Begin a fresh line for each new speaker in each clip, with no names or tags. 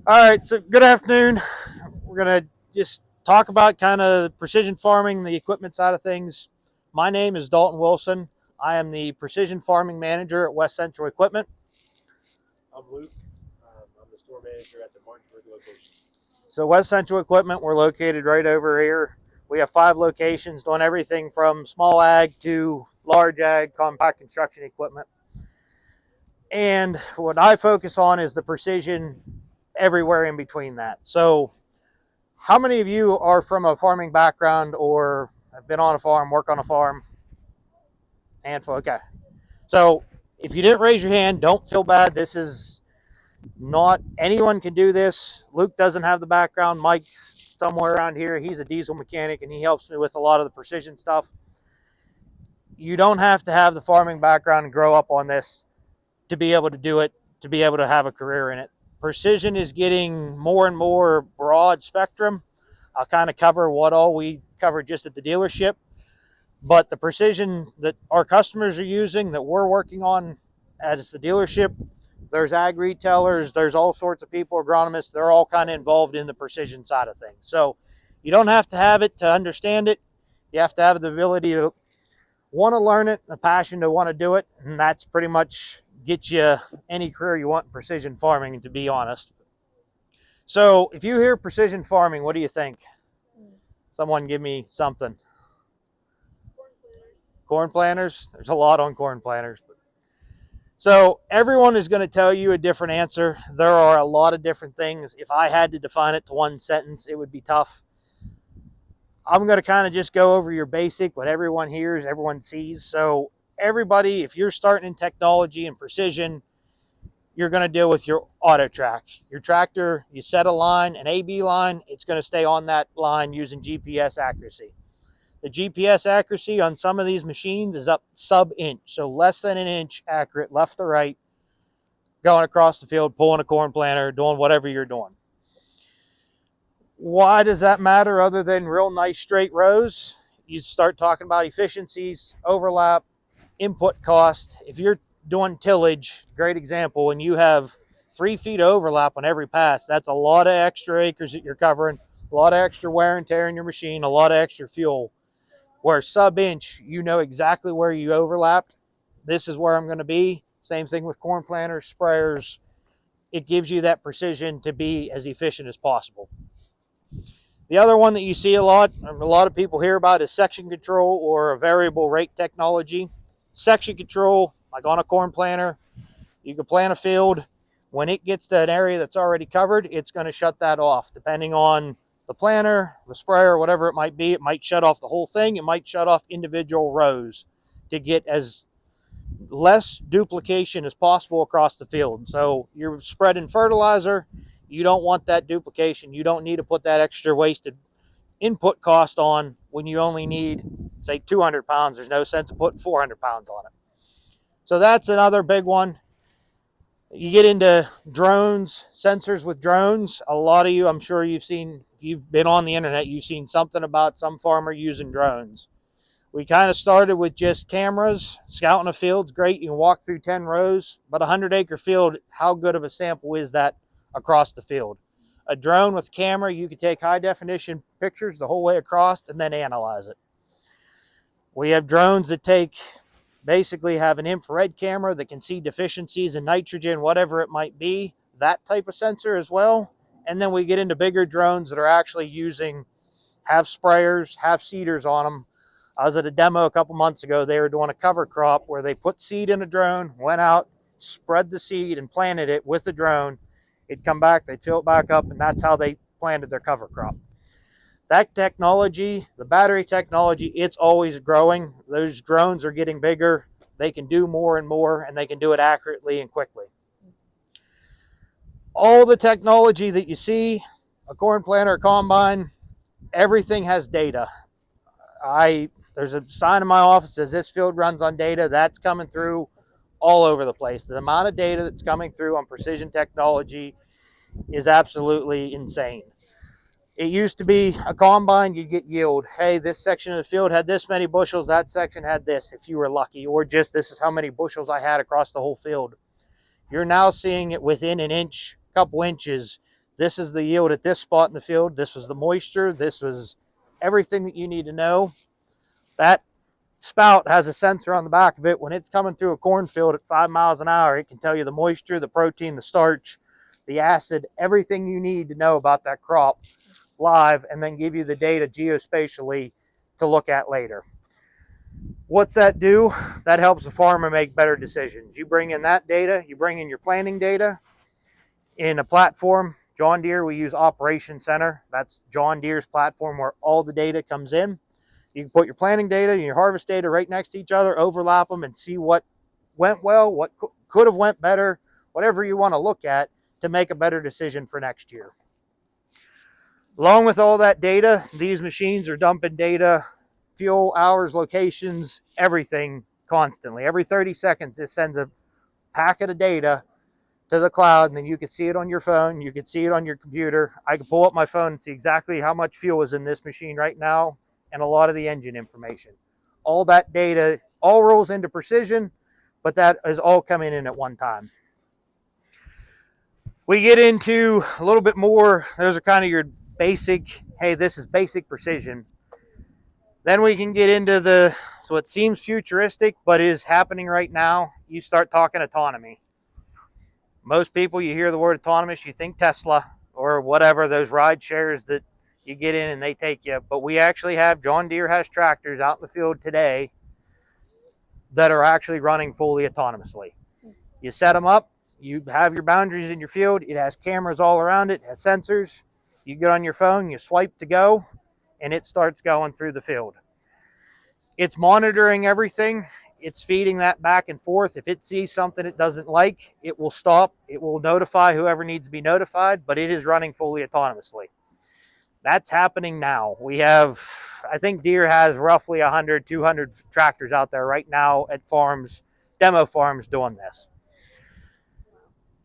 All right, so good afternoon. We're going to just talk about kind of precision farming, the equipment side of things. My name is Dalton Wilson. I am the precision farming manager at West Central Equipment.
I'm Luke. I'm the store manager at the Martinsburg location.
So, West Central Equipment, we're located right over here. We have 5 locations doing everything from small ag to large ag, compact construction equipment. And what I focus on is the precision everywhere in between that. So, how many of you are from a farming background or have been on a farm, work on a farm? Handful, okay. So if you didn't raise your hand, don't feel bad. This is not, anyone can do this. Luke doesn't have the background. Mike's somewhere around here. He's a diesel mechanic and he helps me with a lot of the precision stuff. You don't have to have the farming background and grow up on this to be able to do it, to be able to have a career in it. Precision is getting more and more broad spectrum. I'll kind of cover what all we cover just at the dealership, but the precision that our customers are using, that we're working on as the dealership, there's ag retailers, there's all sorts of people, agronomists, they're all kind of involved in the precision side of things. So you don't have to have it to understand it. You have to have the ability to want to learn it, the passion to want to do it, and that's pretty much get you any career you want in precision farming, to be honest. So if you hear precision farming, what do you think? Someone give me something. Corn planters. There's a lot on corn planters. So everyone is going to tell you a different answer. There are a lot of different things. If I had to define it to one sentence, it would be tough. I'm going to kind of just go over your basic, what everyone hears, everyone sees. So everybody, if you're starting in technology and precision, you're going to deal with your auto track. Your tractor, you set a line, an A-B line, it's going to stay on that line using GPS accuracy. The GPS accuracy on some of these machines is up sub-inch, so less than an inch accurate, left to right, going across the field, pulling a corn planter, doing whatever you're doing. Why does that matter other than real nice straight rows? You start talking about efficiencies, overlap, input cost. If you're doing tillage, great example, and you have 3 feet of overlap on every pass, that's a lot of extra acres that you're covering, a lot of extra wear and tear in your machine, a lot of extra fuel. Where sub-inch, you know exactly where you overlapped. This is where I'm going to be. Same thing with corn planters, sprayers. It gives you that precision to be as efficient as possible. The other one that you see a lot of people hear about is section control or a variable rate technology. Section control, like on a corn planter, you can plant a field. When it gets to an area that's already covered, it's going to shut that off. Depending on the planter, the sprayer, whatever it might shut off the whole thing. It might shut off individual rows to get as less duplication as possible across the field. So you're spreading fertilizer. You don't want that duplication. You don't need to put that extra wasted input cost on when you only need, say, 200 pounds. There's no sense of putting 400 pounds on it. So that's another big one. You get into drones, sensors with drones. A lot of you, I'm sure you've seen, if you've been on the internet, you've seen something about some farmer using drones. We kind of started with just cameras. Scouting a field's great. You can walk through 10 rows, but a 100-acre field, how good of a sample is that across the field? A drone with camera, you can take high-definition pictures the whole way across and then analyze it. We have drones that basically have an infrared camera that can see deficiencies in nitrogen, whatever it might be, that type of sensor as well. And then we get into bigger drones that are actually have sprayers, have seeders on them. I was at a demo a couple months ago. They were doing a cover crop where they put seed in a drone, went out, spread the seed and planted it with the drone. It'd come back, they'd fill it back up, and that's how they planted their cover crop. That technology, the battery technology, it's always growing. Those drones are getting bigger. They can do more and more, and they can do it accurately and quickly. All the technology that you see, a corn planter, a combine, everything has data. There's a sign in my office that says this field runs on data. That's coming through all over the place. The amount of data that's coming through on precision technology is absolutely insane. It used to be a combine, you get yield. Hey, this section of the field had this many bushels, that section had this, if you were lucky, or just this is how many bushels I had across the whole field. You're now seeing it within an inch, couple inches, this is the yield at this spot in the field. This was the moisture. This was everything that you need to know. That spout has a sensor on the back of it. When it's coming through a cornfield at 5 miles an hour, it can tell you the moisture, the protein, the starch, the acid, everything you need to know about that crop live, and then give you the data geospatially to look at later. What's that do? That helps the farmer make better decisions. You bring in that data, you bring in your planning data in a platform. John Deere, we use Operation Center. That's John Deere's platform where all the data comes in. You can put your planning data and your harvest data right next to each other, overlap them, and see what went well, what could have went better, whatever you want to look at to make a better decision for next year. Along with all that data, these machines are dumping data, fuel, hours, locations, everything constantly. Every 30 seconds, it sends a packet of data to the cloud, and then you can see it on your phone. You can see it on your computer. I can pull up my phone and see exactly how much fuel is in this machine right now and a lot of the engine information. All that data all rolls into precision, but that is all coming in at one time. We get into a little bit more. Those are kind of your basic, hey, this is basic precision. Then we can get into so it seems futuristic, but is happening right now. You start talking autonomy. Most people, you hear the word autonomous, you think Tesla or whatever, those ride shares that you get in and they take you. But we actually have, John Deere has tractors out in the field today that are actually running fully autonomously. You set them up, you have your boundaries in your field, it has cameras all around it, it has sensors. You get on your phone, you swipe to go, and it starts going through the field. It's monitoring everything. It's feeding that back and forth. If it sees something it doesn't like, it will stop. It will notify whoever needs to be notified, but it is running fully autonomously. That's happening now. We have, I think Deere has roughly 100, 200 tractors out there right now at farms, demo farms doing this.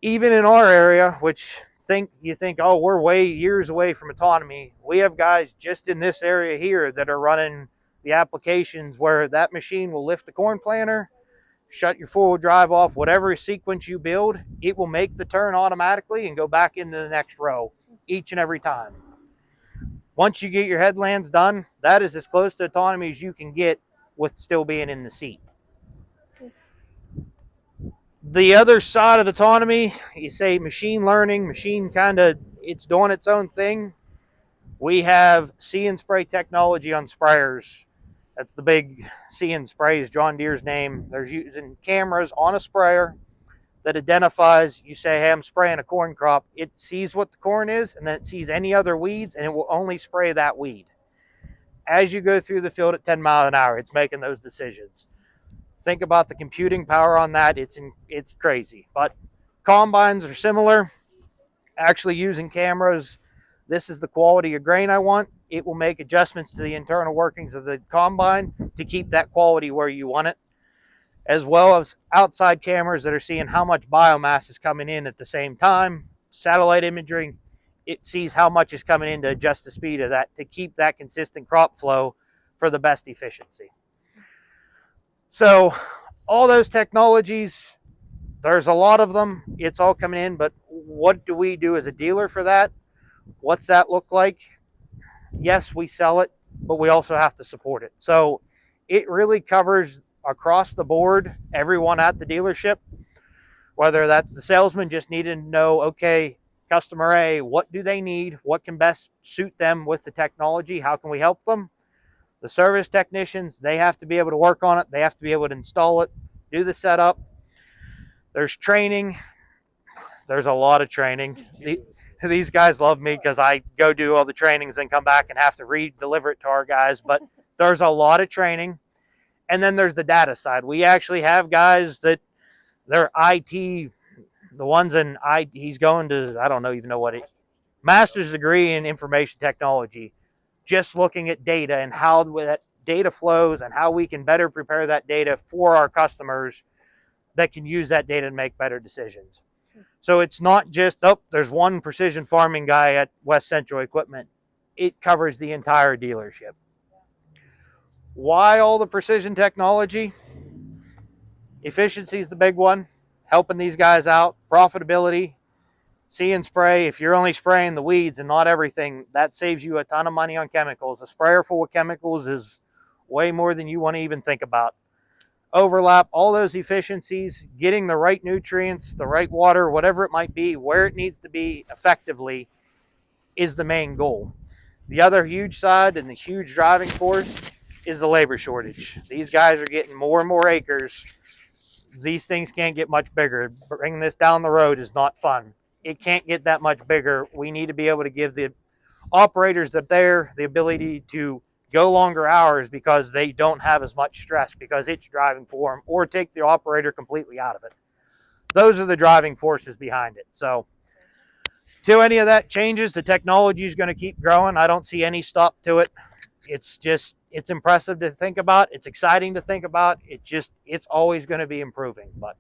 Even in our area, which you think, oh, we're way years away from autonomy, we have guys just in this area here that are running the applications where that machine will lift the corn planter, shut your four-wheel drive off, whatever sequence you build, it will make the turn automatically and go back into the next row each and every time. Once you get your headlands done, that is as close to autonomy as you can get with still being in the seat. The other side of autonomy, you say machine learning, machine it's doing its own thing. We have See and Spray technology on sprayers. That's the big See and Spray is John Deere's name. They're using cameras on a sprayer that identifies, you say, hey, I'm spraying a corn crop. It sees what the corn is, and then it sees any other weeds, and it will only spray that weed. As you go through the field at 10 miles an hour, it's making those decisions. Think about the computing power on that. It's crazy. But combines are similar. Actually using cameras, this is the quality of grain I want. It will make adjustments to the internal workings of the combine to keep that quality where you want it, as well as outside cameras that are seeing how much biomass is coming in at the same time. Satellite imagery, it sees how much is coming in to adjust the speed of that to keep that consistent crop flow for the best efficiency. So all those technologies, there's a lot of them. It's all coming in, but what do we do as a dealer for that? What's that look like? Yes, we sell it, but we also have to support it. So it really covers across the board everyone at the dealership, whether that's the salesman just needing to know, okay, customer A, what do they need? What can best suit them with the technology? How can we help them? The service technicians, they have to be able to work on it. They have to be able to install it, do the setup. There's training. There's a lot of training. These guys love me because I go do all the trainings and come back and have to deliver it to our guys. But there's a lot of training. And then there's the data side. We actually have guys that they're IT, the ones in IT, he's going to, I don't know even know what it, master's degree in information technology, just looking at data and how that data flows and how we can better prepare that data for our customers that can use that data to make better decisions. So it's not just, oh, there's one precision farming guy at West Central Equipment. It covers the entire dealership. Why all the precision technology? Efficiency is the big one, helping these guys out. Profitability, See and spray. If you're only spraying the weeds and not everything, that saves you a ton of money on chemicals. A sprayer full of chemicals is way more than you want to even think about. Overlap, all those efficiencies, getting the right nutrients, the right water, whatever it might be, where it needs to be effectively is the main goal. The other huge side and the huge driving force is the labor shortage. These guys are getting more and more acres. These things can't get much bigger. Bringing this down the road is not fun. It can't get that much bigger. We need to be able to give the operators that there the ability to go longer hours because they don't have as much stress because it's driving for them, or take the operator completely out of it. Those are the driving forces behind it. So till any of that changes, the technology is going to keep growing. I don't see any stop to it. It's impressive to think about. It's exciting to think about. It's always going to be improving. But